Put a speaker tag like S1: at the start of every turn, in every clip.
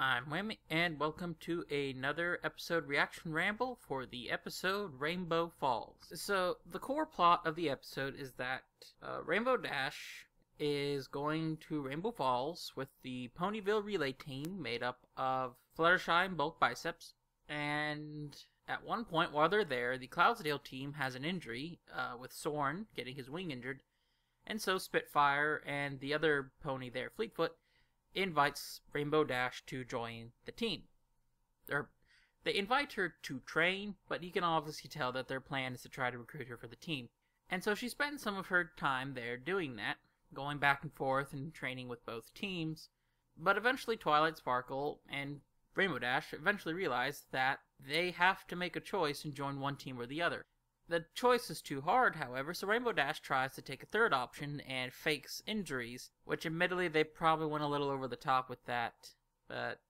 S1: I'm Whammy, and welcome to another episode reaction ramble for the episode Rainbow Falls. So, the core plot of the episode is that Rainbow Dash is going to Rainbow Falls with the Ponyville relay team made up of Fluttershy and Bulk Biceps, and at one point while they're there, the Cloudsdale team has an injury, with Soren getting his wing injured, and so Spitfire and the other pony there, Fleetfoot, invites Rainbow Dash to join the team. They invite her to train, but you can obviously tell that their plan is to try to recruit her for the team. And so she spends some of her time there doing that, going back and forth and training with both teams. But eventually Twilight Sparkle and Rainbow Dash eventually realize that they have to make a choice and join one team or the other. The choice is too hard, however, so Rainbow Dash tries to take a third option and fakes injuries, which admittedly they probably went a little over the top with that, but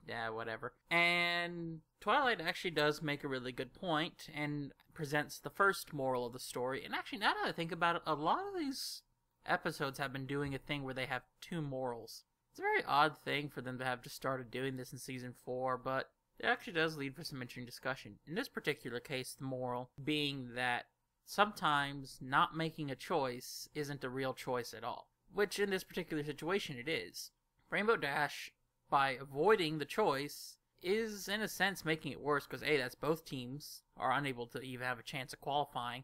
S1: yeah, whatever. And Twilight actually does make a really good point and presents the first moral of the story. And actually, now that I think about it, a lot of these episodes have been doing a thing where they have two morals. It's a very odd thing for them to have just started doing this in Season 4, but it actually does lead for some interesting discussion. In this particular case, the moral being that sometimes not making a choice isn't a real choice at all. Which, in this particular situation, it is. Rainbow Dash, by avoiding the choice, is in a sense making it worse because A, that's both teams are unable to even have a chance of qualifying.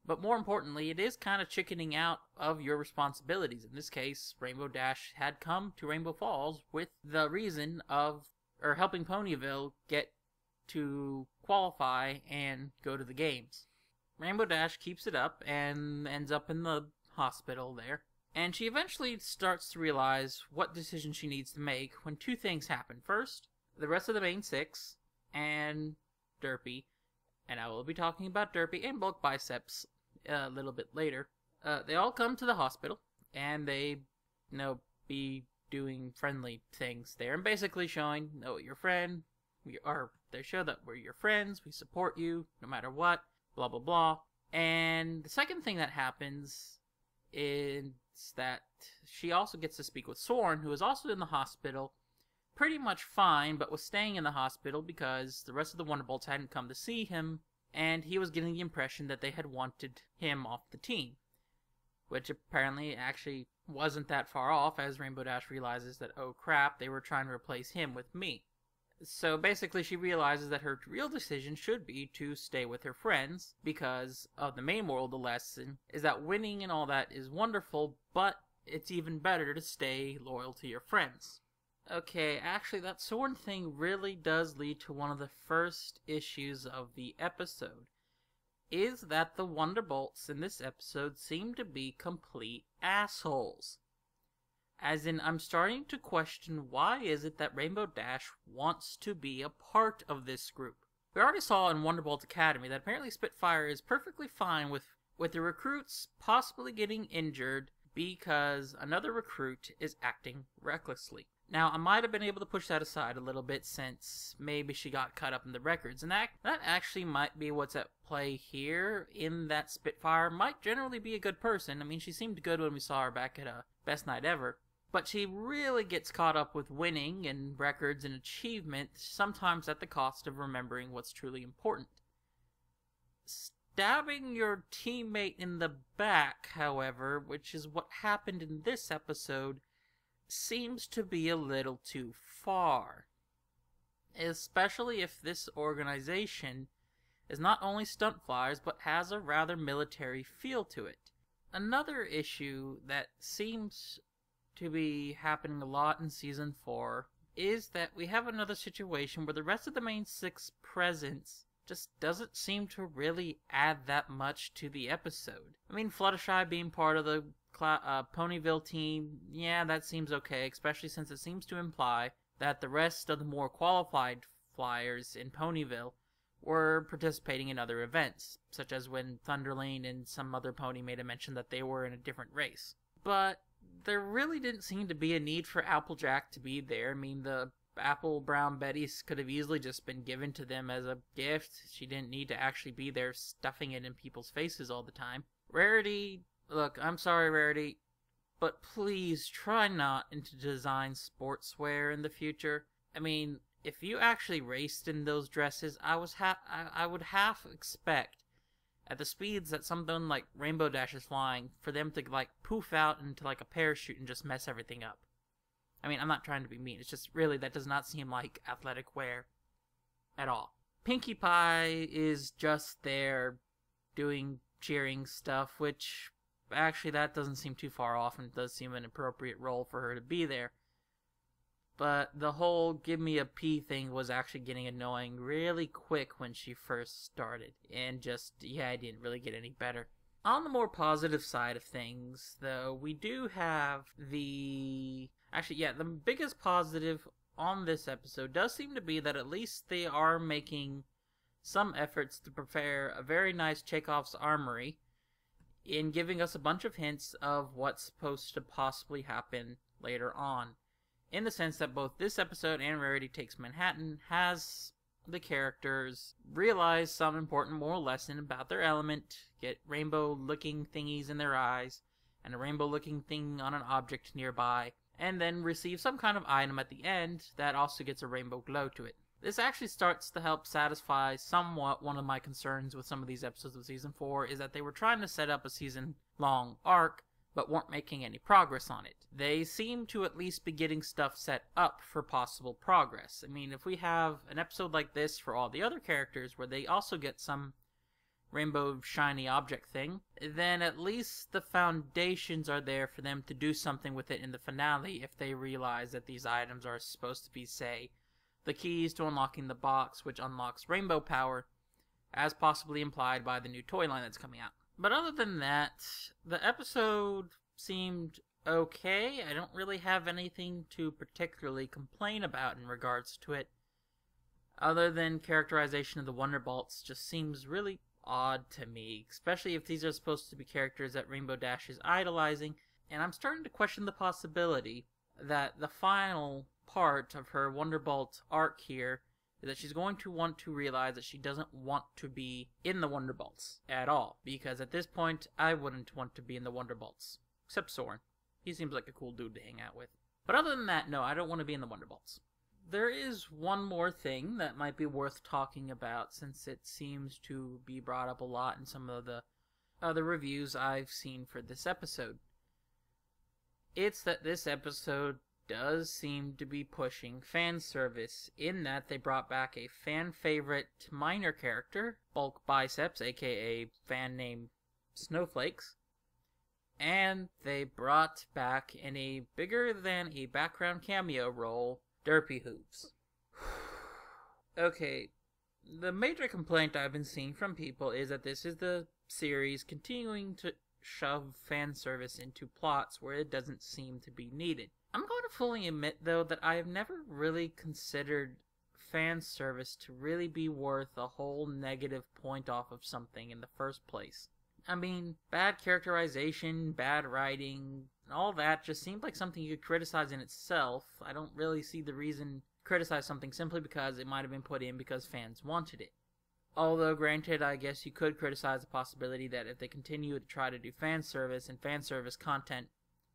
S1: But more importantly, it is kind of chickening out of your responsibilities. In this case, Rainbow Dash had come to Rainbow Falls with the reason of helping Ponyville get to qualify and go to the games. Rainbow Dash keeps it up and ends up in the hospital there. And she eventually starts to realize what decision she needs to make when two things happen. First, the rest of the main six and Derpy, and I will be talking about Derpy and Bulk Biceps a little bit later. They all come to the hospital and they, be doing friendly things there and basically showing, you're friend, they show that we're your friends, we support you no matter what, blah blah blah. And the second thing that happens is that she also gets to speak with Soren, who is also in the hospital, pretty much fine, but was staying in the hospital because the rest of the Wonderbolts hadn't come to see him, and he was getting the impression that they had wanted him off the team, which apparently actually wasn't that far off, as Rainbow Dash realizes that, oh crap, they were trying to replace him with me. So basically she realizes that her real decision should be to stay with her friends, because of the main moral of the lesson is that winning and all that is wonderful, but it's even better to stay loyal to your friends. Okay, actually that Soren thing really does lead to one of the first issues of the episode, is that the Wonderbolts in this episode seem to be complete assholes. As in, I'm starting to question, why is it that Rainbow Dash wants to be a part of this group? We already saw in Wonderbolt Academy that apparently Spitfire is perfectly fine with the recruits possibly getting injured because another recruit is acting recklessly. Now, I might have been able to push that aside a little bit since maybe she got caught up in the records, and that actually might be what's at play here, in that Spitfire might generally be a good person. I mean, she seemed good when we saw her back at Best Night Ever, but she really gets caught up with winning and records and achievement, sometimes at the cost of remembering what's truly important. Stabbing your teammate in the back, however, which is what happened in this episode, seems to be a little too far. Especially if this organization is not only stunt flyers, but has a rather military feel to it. Another issue that seems to be happening a lot in Season 4 is that we have another situation where the rest of the main six presence just doesn't seem to really add that much to the episode. I mean, Fluttershy being part of the Ponyville team, yeah, that seems okay, especially since it seems to imply that the rest of the more qualified flyers in Ponyville were participating in other events, such as when Thunderlane and some other pony made a mention that they were in a different race. But there really didn't seem to be a need for Applejack to be there. I mean, the Apple Brown Betties could have easily just been given to them as a gift. She didn't need to actually be there stuffing it in people's faces all the time. Rarity, look, I'm sorry, Rarity, but please try not to design sportswear in the future. I mean, if you actually raced in those dresses, I would half expect, at the speeds that something like Rainbow Dash is flying, for them to like poof out into like a parachute and just mess everything up. I mean, I'm not trying to be mean. It's just really, that does not seem like athletic wear at all. Pinkie Pie is just there doing cheering stuff, which actually that doesn't seem too far off and does seem an appropriate role for her to be there. But the whole give me a P thing was actually getting annoying really quick when she first started. And just, yeah, it didn't really get any better. On the more positive side of things, though, we do have the... Actually, yeah, the biggest positive on this episode does seem to be that at least they are making some efforts to prepare a very nice Chekhov's armory in giving us a bunch of hints of what's supposed to possibly happen later on. In the sense that both this episode and Rarity Takes Manhattan has the characters realize some important moral lesson about their element, get rainbow-looking thingies in their eyes, and a rainbow-looking thing on an object nearby, and then receive some kind of item at the end that also gets a rainbow glow to it. This actually starts to help satisfy somewhat one of my concerns with some of these episodes of Season 4, is that they were trying to set up a season-long arc, but weren't making any progress on it. They seem to at least be getting stuff set up for possible progress. I mean, if we have an episode like this for all the other characters, where they also get some rainbow shiny object thing, then at least the foundations are there for them to do something with it in the finale if they realize that these items are supposed to be, say, the keys to unlocking the box, which unlocks rainbow power, as possibly implied by the new toy line that's coming out. But other than that, the episode seemed okay. I don't really have anything to particularly complain about in regards to it, other than characterization of the Wonderbolts just seems really odd to me, especially if these are supposed to be characters that Rainbow Dash is idolizing, and I'm starting to question the possibility that the final part of her Wonderbolt arc here is that she's going to want to realize that she doesn't want to be in the Wonderbolts at all, because at this point, I wouldn't want to be in the Wonderbolts, except Soren. He seems like a cool dude to hang out with. But other than that, no, I don't want to be in the Wonderbolts. There is one more thing that might be worth talking about, since it seems to be brought up a lot in some of the other reviews I've seen for this episode. It's that this episode does seem to be pushing fan service, in that they brought back a fan favorite minor character, Bulk Biceps, aka fan name Snowflakes, and they brought back in a bigger than a background cameo role, Derpy Hooves. Okay, the major complaint I've been seeing from people is that this is the series continuing to shove fan service into plots where it doesn't seem to be needed. I'm going to fully admit, though, that I have never really considered fan service to really be worth a whole negative point off of something in the first place. I mean, bad characterization, bad writing, all that just seemed like something you could criticize in itself. I don't really see the reason to criticize something simply because it might have been put in because fans wanted it. Although, granted, I guess you could criticize the possibility that if they continue to try to do fan service, and fan service content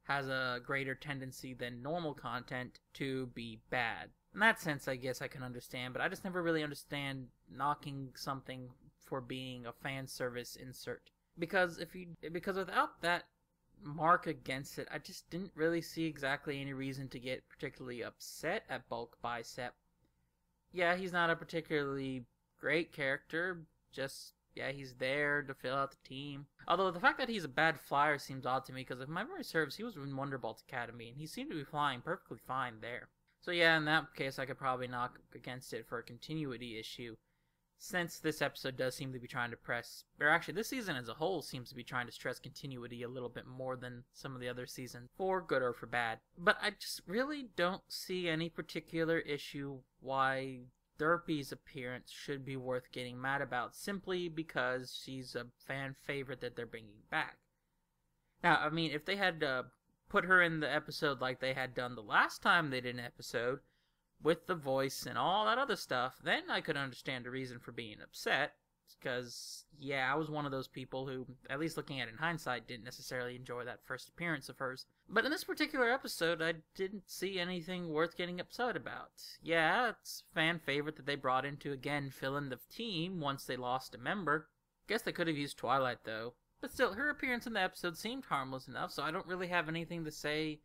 S1: has a greater tendency than normal content to be bad. In that sense, I guess I can understand, but I just never really understand knocking something for being a fan service insert. Because without that mark against it, I just didn't really see exactly any reason to get particularly upset at Bulk Bicep. Yeah, he's not a particularly great character, just, yeah, he's there to fill out the team. Although the fact that he's a bad flyer seems odd to me, because if my memory serves, he was in Wonderbolt Academy, and he seemed to be flying perfectly fine there. So yeah, in that case, I could probably knock against it for a continuity issue, since this episode does seem to be trying to this season as a whole seems to be trying to stress continuity a little bit more than some of the other seasons, for good or for bad. But I just really don't see any particular issue why Derpy's appearance should be worth getting mad about, simply because she's a fan favorite that they're bringing back. Now, I mean, if they had put her in the episode like they had done the last time they did an episode, with the voice and all that other stuff, then I could understand a reason for being upset. Because, yeah, I was one of those people who, at least looking at it in hindsight, didn't necessarily enjoy that first appearance of hers. But in this particular episode, I didn't see anything worth getting upset about. Yeah, it's fan favorite that they brought in to, again, fill in the team once they lost a member. Guess they could have used Twilight, though. But still, her appearance in the episode seemed harmless enough, so I don't really have anything to say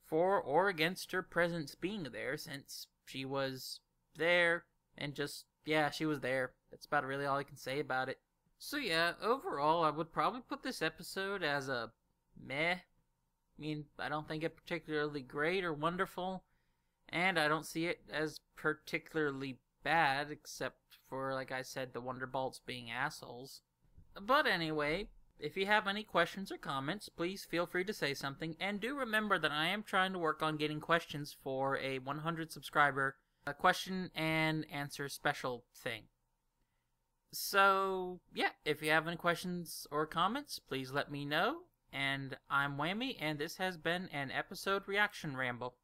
S1: for or against her presence being there, since she was there, and just, yeah, she was there. That's about really all I can say about it. So yeah, overall, I would probably put this episode as a meh. I mean, I don't think it particularly great or wonderful, and I don't see it as particularly bad, except for, like I said, the Wonderbolts being assholes. But anyway, if you have any questions or comments, please feel free to say something, and do remember that I am trying to work on getting questions for a 100 subscriber question and answer special thing. So, yeah, if you have any questions or comments, please let me know. And I'm Whammy, and this has been an episode reaction ramble.